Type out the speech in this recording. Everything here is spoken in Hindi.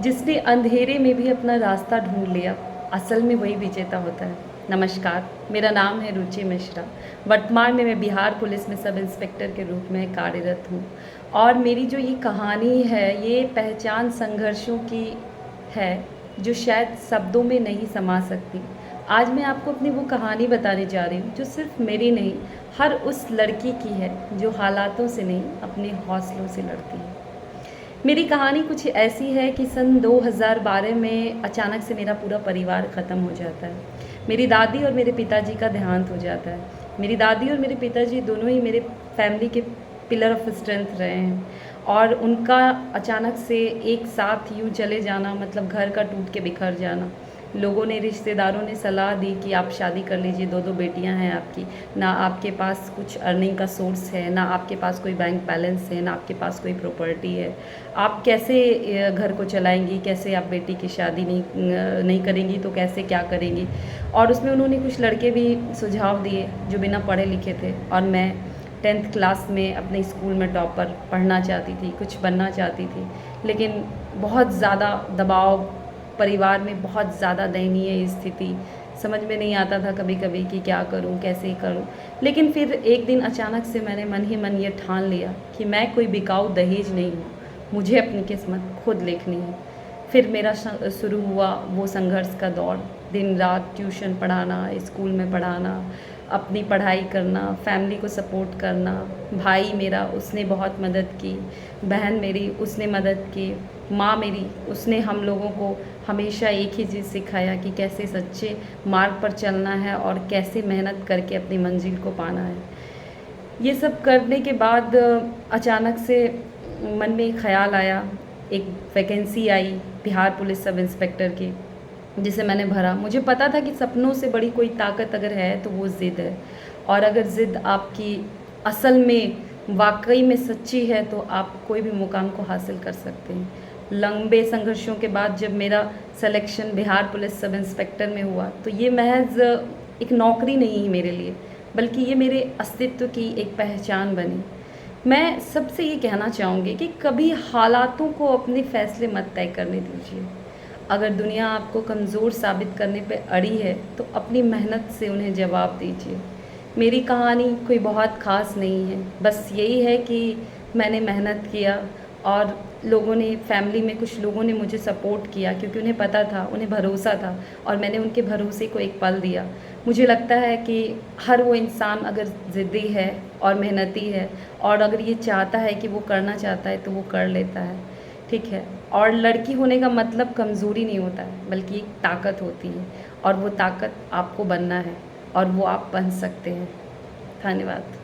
जिसने अंधेरे में भी अपना रास्ता ढूंढ लिया, असल में वही विजेता होता है। नमस्कार, मेरा नाम है रुचि मिश्रा। वर्तमान में मैं बिहार पुलिस में सब इंस्पेक्टर के रूप में कार्यरत हूँ और मेरी जो ये कहानी है ये पहचान संघर्षों की है जो शायद शब्दों में नहीं समा सकती। आज मैं आपको अपनी वो कहानी बताने जा रही हूँ जो सिर्फ मेरी नहीं, हर उस लड़की की है जो हालातों से नहीं अपने हौसलों से लड़ती है। मेरी कहानी कुछ ऐसी है कि सन 2012 में अचानक से मेरा पूरा परिवार ख़त्म हो जाता है। मेरी दादी और मेरे पिताजी का देहांत हो जाता है। मेरी दादी और मेरे पिताजी दोनों ही मेरे फैमिली के पिलर ऑफ स्ट्रेंथ रहे हैं और उनका अचानक से एक साथ यूँ चले जाना मतलब घर का टूट के बिखर जाना। लोगों ने, रिश्तेदारों ने सलाह दी कि आप शादी कर लीजिए, दो दो बेटियां हैं आपकी, ना आपके पास कुछ अर्निंग का सोर्स है, ना आपके पास कोई बैंक बैलेंस है, ना आपके पास कोई प्रॉपर्टी है, आप कैसे घर को चलाएंगी, कैसे आप बेटी की शादी नहीं करेंगी तो कैसे क्या करेंगी। और उसमें उन्होंने कुछ लड़के भी सुझाव दिए जो बिना पढ़े लिखे थे और मैं 10th क्लास में अपने स्कूल में टॉपर पढ़ना चाहती थी, कुछ बनना चाहती थी, लेकिन बहुत ज़्यादा दबाव, परिवार में बहुत ज़्यादा दयनीय स्थिति, समझ में नहीं आता था कभी कभी कि क्या करूं, कैसे करूं। लेकिन फिर एक दिन अचानक से मैंने मन ही मन ये ठान लिया कि मैं कोई बिकाऊ दहेज नहीं हूँ, मुझे अपनी किस्मत खुद लिखनी है। फिर मेरा शुरू हुआ वो संघर्ष का दौर। दिन रात ट्यूशन पढ़ाना, स्कूल में पढ़ाना, अपनी पढ़ाई करना, फैमिली को सपोर्ट करना। भाई मेरा, उसने बहुत मदद की, बहन मेरी, उसने मदद की, माँ मेरी, उसने हम लोगों को हमेशा एक ही चीज़ सिखाया कि कैसे सच्चे मार्ग पर चलना है और कैसे मेहनत करके अपनी मंजिल को पाना है। ये सब करने के बाद अचानक से मन में एक ख़्याल आया, एक वैकेंसी आई बिहार पुलिस सब इंस्पेक्टर की, जिसे मैंने भरा। मुझे पता था कि सपनों से बड़ी कोई ताकत अगर है तो वो ज़िद है, और अगर ज़िद आपकी असल में वाकई में सच्ची है तो आप कोई भी मुकाम को हासिल कर सकते हैं। लंबे संघर्षों के बाद जब मेरा selection Bihar police sub inspector में हुआ तो ये महज एक नौकरी नहीं है मेरे लिए, बल्कि ये मेरे अस्तित्व की एक पहचान बनी। मैं सबसे ये कहना चाहूँगी कि कभी हालातों को अपने फैसले मत तय करने दीजिए। अगर दुनिया आपको कमज़ोर साबित करने पे अड़ी है तो अपनी मेहनत से उन्हें जवाब दीजिए। मेरी कहानी कोई बहुत ख़ास नहीं है, बस यही है कि मैंने मेहनत किया और लोगों ने, फैमिली में कुछ लोगों ने मुझे सपोर्ट किया क्योंकि उन्हें पता था, उन्हें भरोसा था और मैंने उनके भरोसे को एक पल दिया। मुझे लगता है कि हर वो इंसान अगर ज़िद्दी है और मेहनती है और अगर ये चाहता है कि वो करना चाहता है तो वो कर लेता है, ठीक है। और लड़की होने का मतलब कमज़ोरी नहीं होता है, बल्कि एक ताकत होती है और वो ताकत आपको बनना है और वो आप बन सकते हैं। धन्यवाद।